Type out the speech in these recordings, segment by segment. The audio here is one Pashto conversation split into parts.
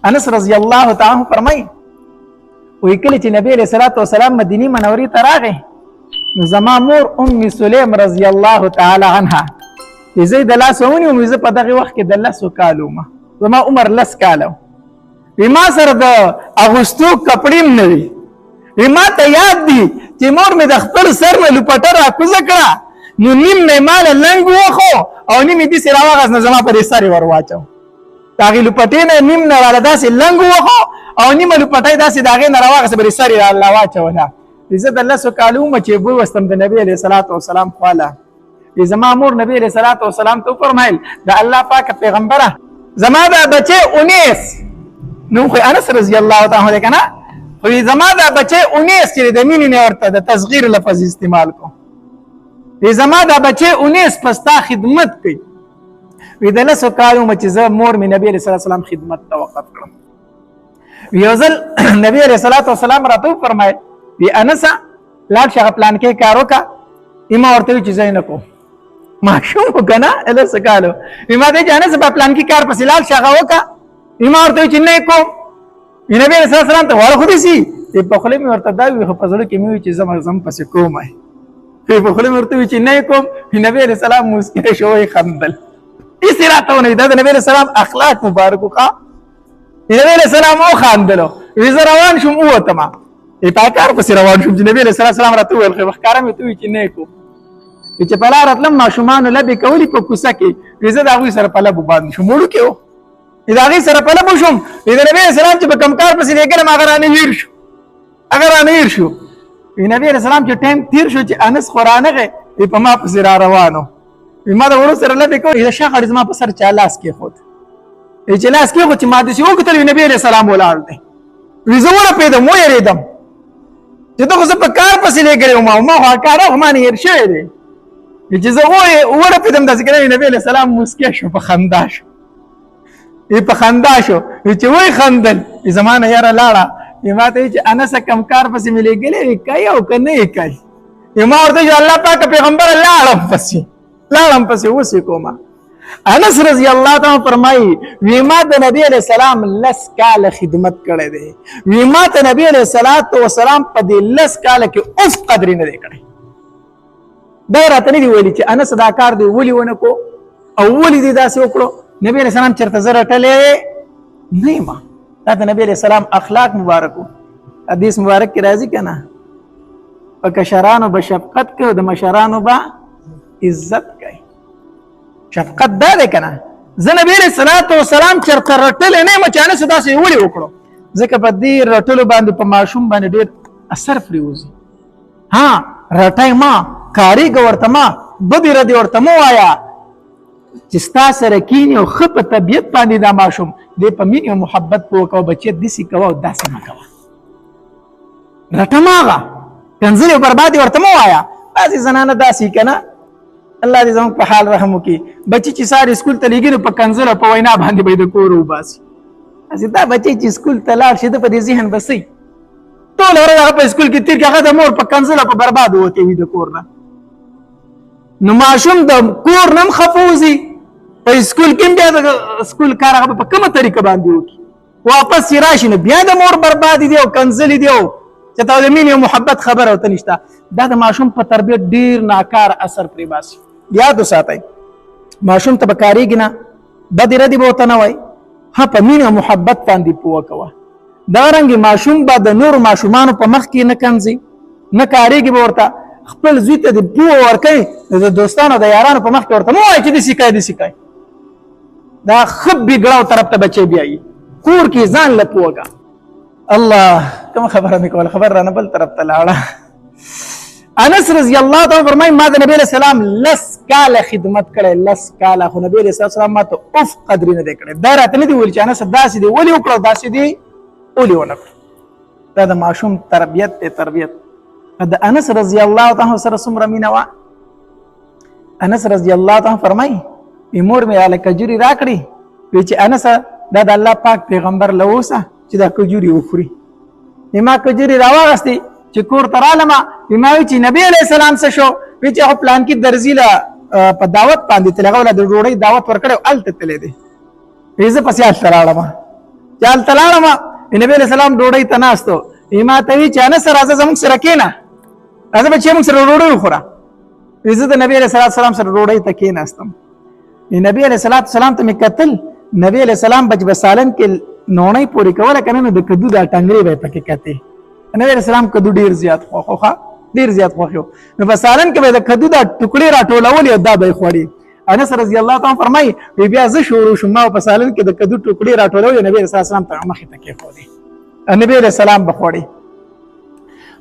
انس رضی الله تعالی عنہ فرمایي وی کله چې نبی علیہ الصلوۃ والسلام مدینه منورې ته راغی نو زما مور ام سلیم رضی الله تعالی عنها زه د لاس ونیوم زه په دغه وخت کې د لسو کالو ما زما عمر لس کالو ما سره د اغوستو کپړې نه وي ما ته یاد دي چې مور مې د خپل سر نه لپټه راکوزه کړه نو نیم نه مال لنګ وخو او نیم دې سره واغز نه زما پر سر ور واچو داغه لپټې نه نیم نه ولا داسې لنګ وخو او نیم لپټې داسې داغه نه راواغز پر سر الله واچو نه عزت الله سو کالو چې بو واستم د نبی علیہ الصلوۃ والسلام خواله زما مور نبی علیہ الصلوۃ والسلام ته فرمایل د الله پاک پیغمبره زما د بچي 19 نو خو انس رضی الله تعالی عنہ کنه خو زما د بچي 19 چې د مینې نه ورته د تصغیر لفظ استعمال کو زما د بچي 19 پستا خدمت کوي وی د لسو کالو چې زه مور می نبی علیہ السلام خدمت توقف کړم یو ځل نبی علیہ الصلوۃ والسلام راته فرمایل وی انس لاړ شغه پلان کې کارو کا ایما ورته چې زین کو ماشوم کنه اله سکالو ایما دې جانه سبا پلان کې کار پسې لاړ شغه وکا ایما ورته چې نه کو نبی رسول الله سلام ته ور خو دي سي په خله مې ورته دا وی په ځل کې مې چې زم پسې کومه په خله مې ورته چې نه کوم نبی رسول الله مسکه شوی خندل اسراته نه د نبی رسول الله اخلاق مبارک کا نبی رسول الله مو خندلو وی روان شوم اوته ما په کار پسې روان شوم چې نبی رسول الله سلام راته ویل خو ښکارا مې ته چې نه کو چې په لار اتلم ماشومان لبي کولی په کوڅه کې زه دا غوي سره په لبو باندې شوم وړو کې و دا غي سره په لبو شوم د نبی سلام چې په کم کار پسې لګره ما غرانه ویر شو اگر انه ویر شو نبی سلام چې ټیم تیر شو چې انس قرانه په ما پسې را روانو ما دا ورو سره لبي کوي دا شاخ ما په سر چا لاس کې خود چې لاس کې خو چې ما د سی وکتل نبی سلام ولاړ دی وزوره پیدا مو یریدم چې دا خو په کار پسې لګره ما کار خو ما نه ير شوی دی چې زه وره پیدم داسې کړی نبی علیہ السلام مسکه شو په خندا شو په خندا شو چې وای خندل زمانه یاره لاړه ما ته چې انس کم کار پسې مې لګلې کوي او که نه کوي ما ورته چې الله پاک پیغمبر لاړم پسې اوسې کومه انس رضی الله تعالی فرمایي وی ما د نبی علیہ السلام لس کال خدمت کړی دی وی ما ته نبی علیہ السلام په دې لس کال کې اوس قدر نه دی کړی دا راته نه دی ویلي چې انس دا کار دی ولي ونه کو او ولي دی داسې وکړو نبی علیہ السلام چرته زه رټلې نه ما دا د نبی علیہ السلام اخلاق مبارکو حدیث مبارک کې راځي کنه په کشرانو به شفقت کوي د مشرانو به عزت کوي شفقت دا دی کنه زه نبی علیہ السلام چرته رټلې نه ما چې انس داسې ولي وکړو ځکه په دې رټلو باندې په ماشوم باندې ډېر اثر پریوزي ها رټای ما کاری ورته ما بدی ردی ورته مو وایا چې ستا سره کینی او خپ طبیعت باندې دا ماشوم دې په مینه او محبت په وکاو بچی دسی کوه او داسې ما کوه رټماغه کنځلې بربادي ورته مو وایا بعضې زنانه داسې کنه الله دې زموږ په حال رحم وکړي بچی چې ساري سکول ته لېږي په کنځلو په وینا باندې به د کور وباسي هسې دا بچی چې سکول ته لاړ شي د په دې ذهن بسئ ټول هغه په سکول کې تیر کې هغه د مور په کنځلو په برباد وتی وي د کور نه نو ماشوم د کور نم خفوزي په سکول کې بیا د سکول کار هغه په کومه طریقه باندې وکړي واپس راشي نو بیا د مور بربادي دی او کنځلې دی او چې تا د مینې او محبت خبره ورته نشته دا د ماشوم په تربیت ډېر ناکار اثر پرې باسي یاد وساتئ ماشوم ته به کارېږي نه بدې ردې به ورته نه وایي ها په مینې او محبت باندې پوه کوه دغرنګې ماشوم به د نورو ماشومانو په مخ کې نه کنځي نه کارېږي به ورته خپل زوی ته د پوه ورکوي د دوستانو د یارانو په مخ کې ورته مه وایي چې داسې کوي دا ښه بګړاو طرف ته بچی بیایي کور کې ځان له پوه کا الله کومه خبره مې کوله خبر رانه بل طرف ته لاړه انس رضی الله تعالی فرمایي ما د نبی علیہ السلام لس کاله خدمت کړی لس کاله خو نبی علیہ السلام ما ته اوف قدر نه دی کړی دا راته نه دی ویل چې انس داسې دی ولې وکړو داسې دی ولې ونه کړو دا د ماشوم تربیت دی تربیت د انس رضی الله تعالی سره څومره مینه وه انس رضی الله تعالی فرمایي مور مې هله کجوري راکړي وی چې انس دا د الله پاک پیغمبر له اوسه چې دا کجوري وخوري ما کجوري راواغستې چې کور ته رالمه ما وی چې نبی علیہ السلام څه شو وی چې پلان کې درځي له په دعوت باندې تللی هغه له د ډوډۍ دعوت ورکړی هلته تللی دی وی زه پسې هلته راړم چال تلاړم نبی علیہ السلام ډوډۍ ته ناستو ما ته وی چې انس راځه زموږ سره کېنه راځه به چې موږ سره ډوډۍ وخوره زه د نبی علیہ السلام سره ډوډۍ ته کېناستم نبی علیہ السلام ته مې کتل نبی علیہ السلام بچ بسالن کې نونۍ پورې کوله کنه نو د کدو دا ټنګري به پکې کته نبی علیہ السلام کدو ډیر زیات خوخه ډیر زیات خوخو نو بسالن کې به د کدو دا ټوکړي راټولول او دا به خوړي انس رضی الله تعالی فرمای بیا زه شروع شوم او بسالن کې د کدو ټوکړي راټولول نبی علیہ السلام ته مخې ته کې خوړي نبی علیہ السلام بخوړي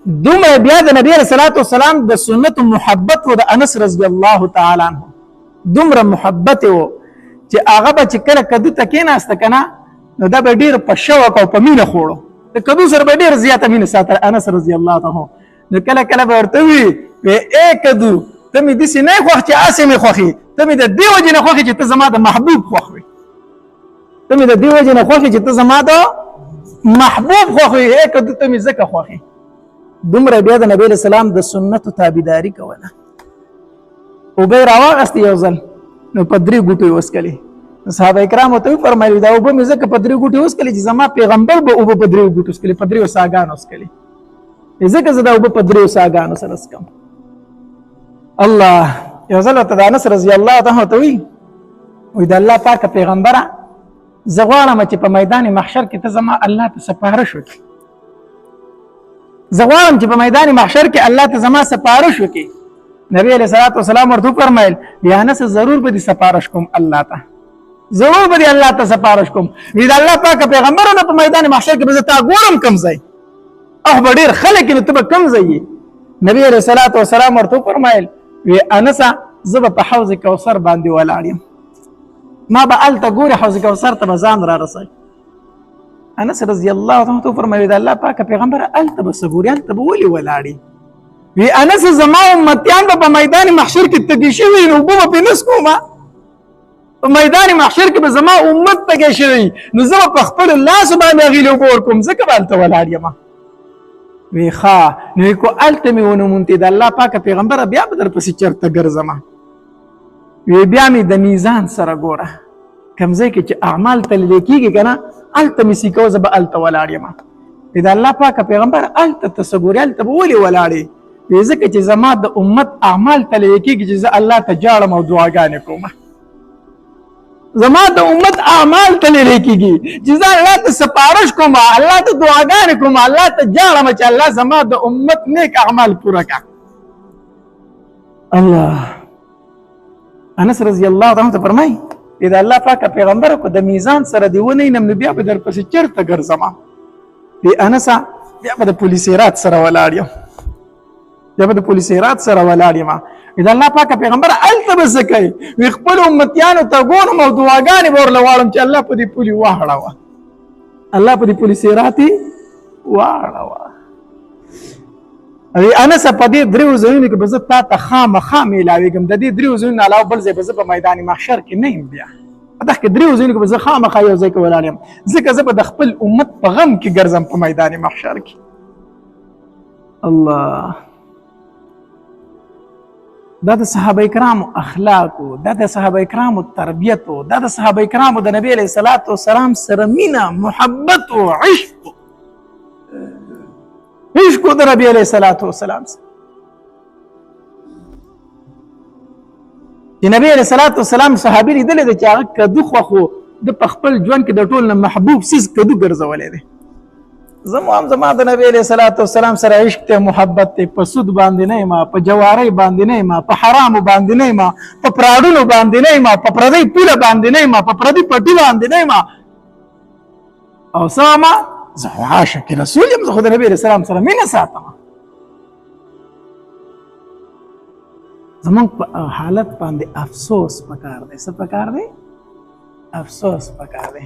دومره بیا د نبی علیہ السلام د سنت محبت و د انس رضی الله تعالی عنہ دومره محبت و چې هغه به چې کله کدو ته کېناسته کنه نو دا به ډیر په شوق او په مینه خوړو د کدو سره به ډیر زیاته مینه ساتل انس رضی الله عنه نو کله کله به ورته وي اے کدو ته مې داسې نه خوښ چې هسې مې خوښي ته مې د دې وجې نه خوښې چې ته زما د محبوب خوښ وي ته مې د دې وجې نه خوښې چې ته زما د محبوب خوښ وي اے کدو ته مې ځکه خوښې دومره بیا د نبی علیہ السلام د سنتو تابعداري کوله اوبه راواغستې یو ځل نو په 3 ګوټې وسکلې صحابه کرام ته فرمایي دا اوبه مې ځکه په 3 ګوټې وسکلې چې زما پیغمبر به اوبه په 3 ګوټې وسکلې په 3 ساګانو وسکلې ځکه زه دا اوبه په 3 ساګانو سره وسکم الله یو ځل ته د انس رضی الله عنه ته وی د الله پاک پیغمبره زه غواړم چې په میدان محشر کې ته زما الله ته سپارښت وکړې زه غواړم چې په میدان محشر کې الله ته زما سپارښت وکړي نبی علیہ السلام ورته فرمایل بیا انس ضرور به دي سپارښت کوم الله ته ضرور به دي الله ته سپارښت کوم وی د الله پاک پیغمبرانو په میدان محشر کې به زه تا ګورم کم ځای او به ډیر خلک نو ته به کم ځای نبی علیہ السلام ورته فرمایل وی انس زه به په حوض کوثر باندې ولاړ یم ما به الته ګوري حوض کوثر ته ځان را رسي انس رضی الله عنه فرمایي د الله پاک پیغمبر الته به سګوري الته به ولي ولاړی وی انس زما امتیان په میدان محشر کې تګی شوی نو به په نس کومه په میدان محشر کې به زما امت تګی شوی نو زه په خپل الله سبحانه غیلو ګور کوم ځکه به الته ولاړ یم وی ښا نو کو الته مې ونه مونته د الله پاک پیغمبر بیا به در پسې چرته ګرځم وی بیا مې د میزان سره ګوره کمزې کې چې اعمال تل لیکيږي کنه الته مې سیکو زه به الته ولاړ یم د الله پاک پیغمبر الته تسګوري الته به ولي ولاړې ځکه چې زما د امت اعمال تل لیکيږي چې زه الله ته جاړم او دعاګانې کوم زما د امت اعمال تل لیکيږي چې زه الله ته سپارښت کوم الله ته دعاګانې کوم الله ته جاړم چې الله زما د امت نیک اعمال پوره کړي الله انس رضی الله عنه فرمای اذا الله پاک پیغمبر کو د میزان سره دی ونی نم بیا به در پسې چرته ګرځم دی انس بیا به د پولیسیرات سره ولاړ یم بیا به د پولیسیرات سره ولاړ یم اذا الله پاک پیغمبر الته بسکای وی خپل امتیانو ته ګورم او دعاګانې ورله واړم چې الله په دې پولی واړه الله په دې پولیسیراتي واړه ای انس په دې درو ځایونو کې به زه تا ته خامخا میلاویږم د دې درو ځایونو علاوه بل ځای به زه په میدان محشر کې نه یم بیا دغه درو ځایونو کې به زه خامخا یو ځای کې ولاړ یم ځکه زه به د خپل امت په غم کې ګرځم په میدان محشر کې الله دا د صحابه کرامو اخلاق دا د صحابه کرامو تربیت دا د صحابه کرامو د نبی علیه الصلاۃ والسلام سره مینه محبت او عشق عشق د نبی علیه الصلاۃ والسلام چې نبی علیه الصلاۃ والسلام صحابي لیدل چې هغه کدو خو د خپل ژوند کې د ټول محبوب سیس کدو ګرځولې ده زما د نبی علیه الصلاۃ والسلام سره عشق ته محبت ته په سود باندې نه ما په جواری باندې نه ما په حرام باندې نه ما په پراډونو باندې نه ما په پردی پوله باندې نه ما په پردی پټی باندې نه ما او سما زه عاشق رسول یم زه د نبی علیه السلام سره مینه ساتم زمونږ په حالت باندې افسوس پکار دی څه پکار دی افسوس پکار دی